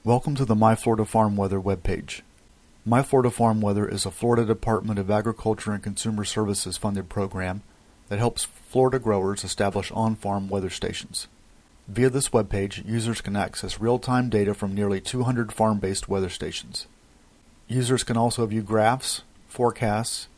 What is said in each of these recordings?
Welcome to the My Florida Farm Weather webpage. My Florida Farm Weather is a Florida Department of Agriculture and Consumer Services funded program that helps Florida growers establish on-farm weather stations. Via this webpage, users can access real-time data from nearly 200 farm-based weather stations. Users can also view graphs, forecasts,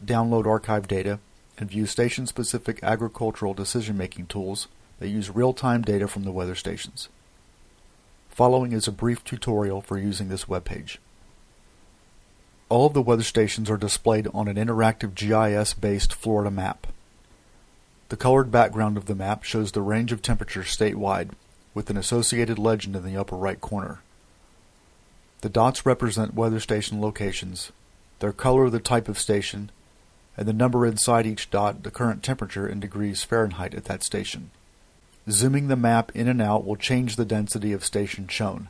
download archive data, and view station-specific agricultural decision-making tools that use real-time data from the weather stations. Following is a brief tutorial for using this webpage. All of the weather stations are displayed on an interactive GIS-based Florida map. The colored background of the map shows the range of temperatures statewide, with an associated legend in the upper right corner. The dots represent weather station locations, their color the type of station, and the number inside each dot the current temperature in degrees Fahrenheit at that station. Zooming the map in and out will change the density of station shown.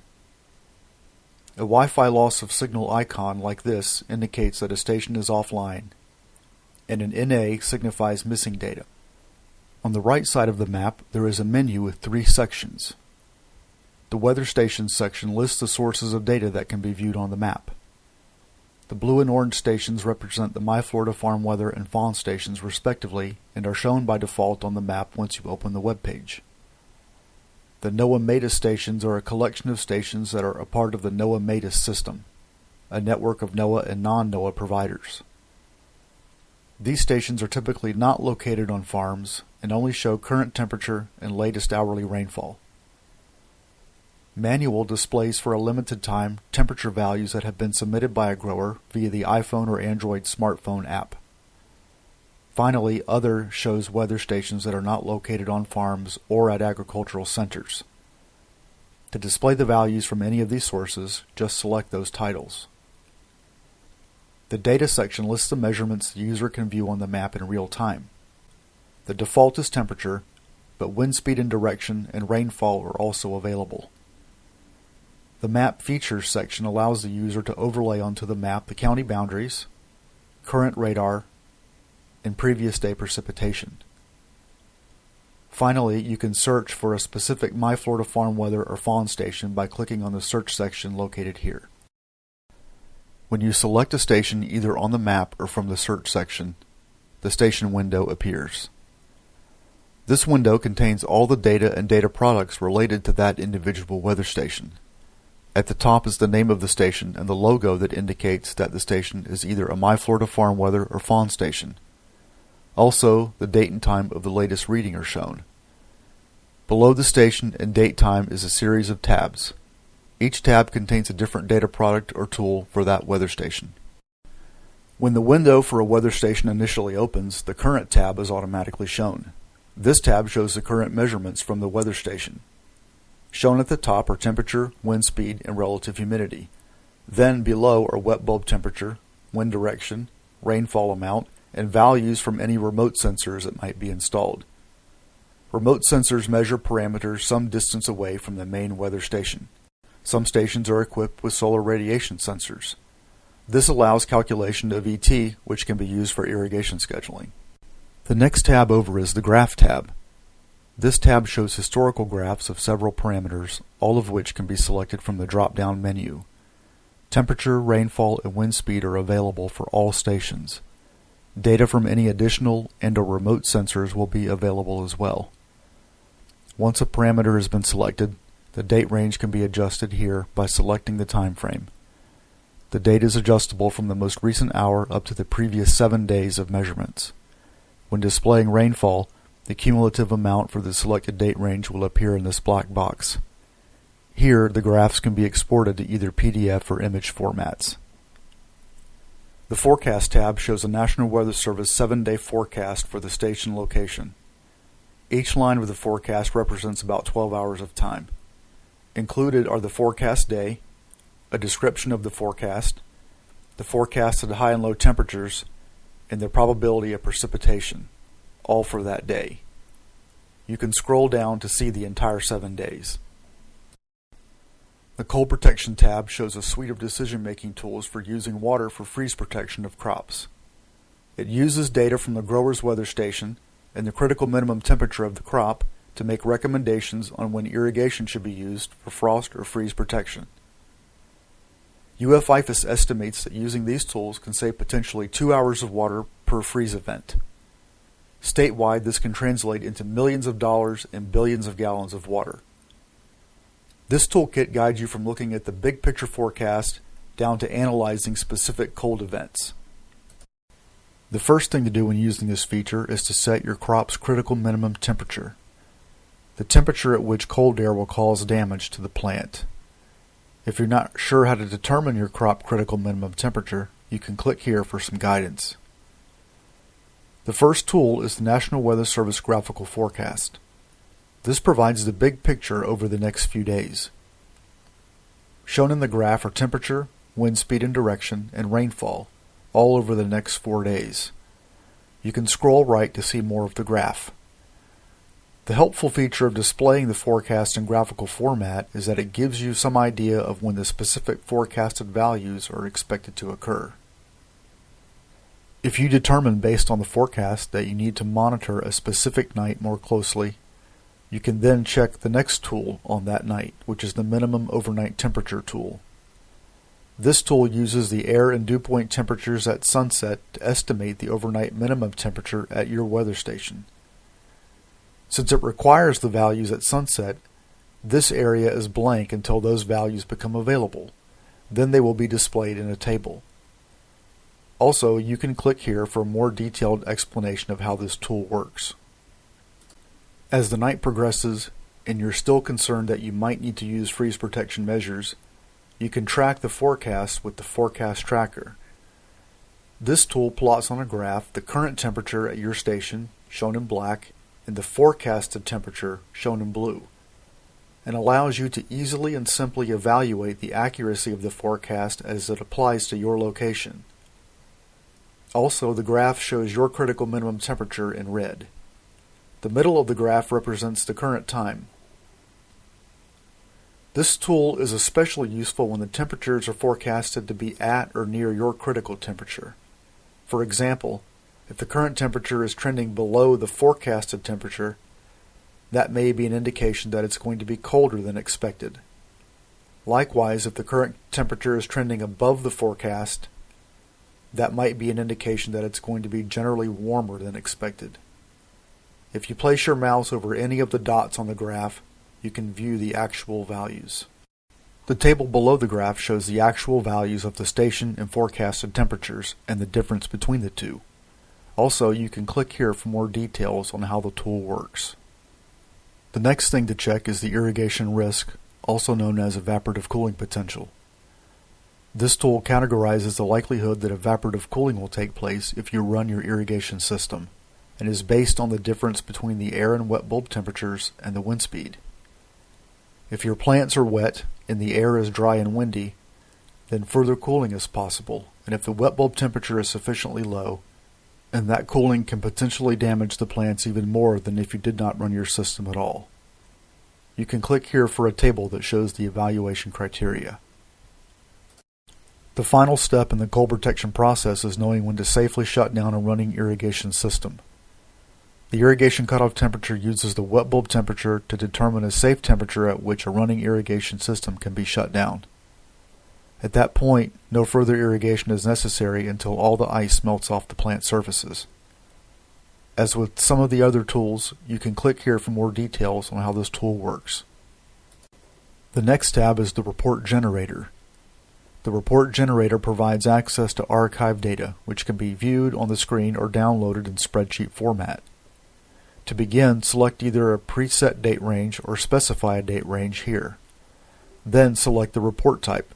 A Wi-Fi loss of signal icon like this indicates that a station is offline, and an NA signifies missing data. On the right side of the map, there is a menu with 3 sections. The Weather Stations section lists the sources of data that can be viewed on the map. The blue and orange stations represent the My Florida Farm Weather and Fawn stations respectively and are shown by default on the map once you open the web page. The NOAA MADIS stations are a collection of stations that are a part of the NOAA MADIS system, a network of NOAA and non-NOAA providers. These stations are typically not located on farms and only show current temperature and latest hourly rainfall. Manual displays for a limited time temperature values that have been submitted by a grower via the iPhone or Android smartphone app. Finally, Other shows weather stations that are not located on farms or at agricultural centers. To display the values from any of these sources, just select those titles. The Data section lists the measurements the user can view on the map in real time. The default is temperature, but wind speed and direction and rainfall are also available. The Map Features section allows the user to overlay onto the map the county boundaries, current radar, and previous day precipitation. Finally, you can search for a specific My Florida Farm Weather or Fawn station by clicking on the search section located here. When you select a station either on the map or from the search section, the station window appears. This window contains all the data and data products related to that individual weather station. At the top is the name of the station and the logo that indicates that the station is either a My Florida Farm Weather or Fawn station. Also, the date and time of the latest reading are shown. Below the station and date time is a series of tabs. Each tab contains a different data product or tool for that weather station. When the window for a weather station initially opens, the Current tab is automatically shown. This tab shows the current measurements from the weather station. Shown at the top are temperature, wind speed, and relative humidity. Then below are wet bulb temperature, wind direction, rainfall amount, and values from any remote sensors that might be installed. Remote sensors measure parameters some distance away from the main weather station. Some stations are equipped with solar radiation sensors. This allows calculation of ET, which can be used for irrigation scheduling. The next tab over is the Graph tab. This tab shows historical graphs of several parameters, all of which can be selected from the drop-down menu. Temperature, rainfall, and wind speed are available for all stations. Data from any additional and/or remote sensors will be available as well. Once a parameter has been selected, the date range can be adjusted here by selecting the time frame. The date is adjustable from the most recent hour up to the previous 7 days of measurements. When displaying rainfall, the cumulative amount for the selected date range will appear in this black box. Here, the graphs can be exported to either PDF or image formats. The Forecast tab shows a National Weather Service 7-day forecast for the station location. Each line of the forecast represents about 12 hours of time. Included are the forecast day, a description of the forecasted high and low temperatures, and the probability of precipitation, all for that day. You can scroll down to see the entire 7 days. The Cold Protection tab shows a suite of decision-making tools for using water for freeze protection of crops. It uses data from the grower's weather station and the critical minimum temperature of the crop to make recommendations on when irrigation should be used for frost or freeze protection. UF-IFAS estimates that using these tools can save potentially 2 hours of water per freeze event. Statewide, this can translate into millions of dollars and billions of gallons of water. This toolkit guides you from looking at the big picture forecast down to analyzing specific cold events. The first thing to do when using this feature is to set your crop's critical minimum temperature, the temperature at which cold air will cause damage to the plant. If you're not sure how to determine your crop critical minimum temperature, you can click here for some guidance. The first tool is the National Weather Service Graphical Forecast. This provides the big picture over the next few days. Shown in the graph are temperature, wind speed and direction, and rainfall, all over the next 4 days. You can scroll right to see more of the graph. The helpful feature of displaying the forecast in graphical format is that it gives you some idea of when the specific forecasted values are expected to occur. If you determine based on the forecast that you need to monitor a specific night more closely, you can then check the next tool on that night, which is the Minimum Overnight Temperature tool. This tool uses the air and dew point temperatures at sunset to estimate the overnight minimum temperature at your weather station. Since it requires the values at sunset, this area is blank until those values become available. Then they will be displayed in a table. Also, you can click here for a more detailed explanation of how this tool works. As the night progresses, and you're still concerned that you might need to use freeze protection measures, you can track the forecast with the Forecast Tracker. This tool plots on a graph the current temperature at your station, shown in black, and the forecasted temperature, shown in blue, and allows you to easily and simply evaluate the accuracy of the forecast as it applies to your location. Also, the graph shows your critical minimum temperature in red. The middle of the graph represents the current time. This tool is especially useful when the temperatures are forecasted to be at or near your critical temperature. For example, if the current temperature is trending below the forecasted temperature, that may be an indication that it's going to be colder than expected. Likewise, if the current temperature is trending above the forecast, that might be an indication that it's going to be generally warmer than expected. If you place your mouse over any of the dots on the graph, you can view the actual values. The table below the graph shows the actual values of the station and forecasted temperatures and the difference between the two. Also, you can click here for more details on how the tool works. The next thing to check is the irrigation risk, also known as evaporative cooling potential. This tool categorizes the likelihood that evaporative cooling will take place if you run your irrigation system, and is based on the difference between the air and wet bulb temperatures and the wind speed. If your plants are wet and the air is dry and windy, then further cooling is possible, and if the wet bulb temperature is sufficiently low, and that cooling can potentially damage the plants even more than if you did not run your system at all. You can click here for a table that shows the evaluation criteria. The final step in the cold protection process is knowing when to safely shut down a running irrigation system. The irrigation cutoff temperature uses the wet bulb temperature to determine a safe temperature at which a running irrigation system can be shut down. At that point, no further irrigation is necessary until all the ice melts off the plant surfaces. As with some of the other tools, you can click here for more details on how this tool works. The next tab is the Report Generator. The Report Generator provides access to archive data, which can be viewed on the screen or downloaded in spreadsheet format. To begin, select either a preset date range or specify a date range here. Then select the report type,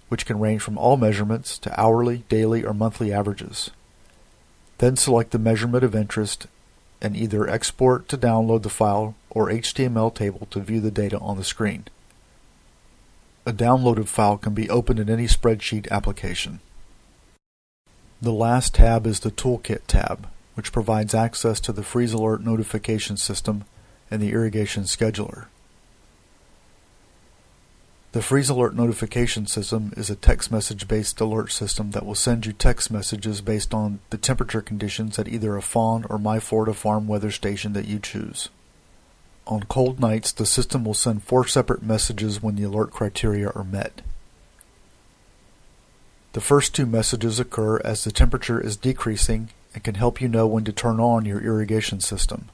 which can range from all measurements to hourly, daily, or monthly averages. Then select the measurement of interest and either export to download the file or HTML table to view the data on the screen. A downloaded file can be opened in any spreadsheet application. The last tab is the Toolkit tab, which provides access to the Freeze Alert notification system and the irrigation scheduler. The Freeze Alert notification system is a text message-based alert system that will send you text messages based on the temperature conditions at either a Fawn or My Florida Farm weather station that you choose. On cold nights, the system will send 4 separate messages when the alert criteria are met. The first two messages occur as the temperature is decreasing and can help you know when to turn on your irrigation system.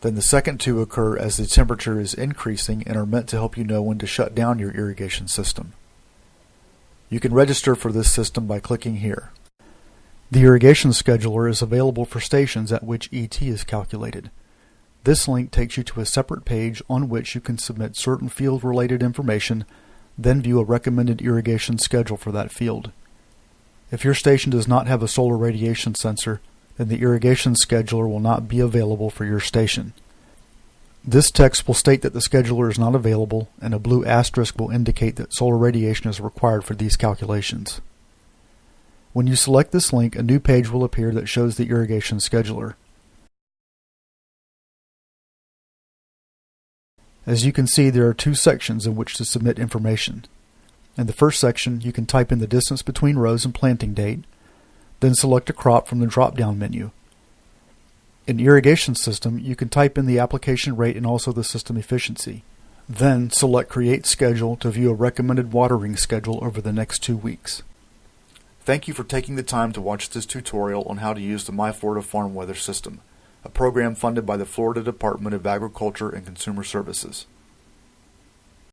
Then the second two occur as the temperature is increasing and are meant to help you know when to shut down your irrigation system. You can register for this system by clicking here. The irrigation scheduler is available for stations at which ET is calculated. This link takes you to a separate page on which you can submit certain field-related information, then view a recommended irrigation schedule for that field. If your station does not have a solar radiation sensor, then the irrigation scheduler will not be available for your station. This text will state that the scheduler is not available, and a blue asterisk will indicate that solar radiation is required for these calculations. When you select this link, a new page will appear that shows the irrigation scheduler. As you can see, there are two sections in which to submit information. In the first section, you can type in the distance between rows and planting date, then select a crop from the drop-down menu. In Irrigation System, you can type in the application rate and also the system efficiency. Then select Create Schedule to view a recommended watering schedule over the next 2 weeks. Thank you for taking the time to watch this tutorial on how to use the My Florida Farm Weather System, a program funded by the Florida Department of Agriculture and Consumer Services.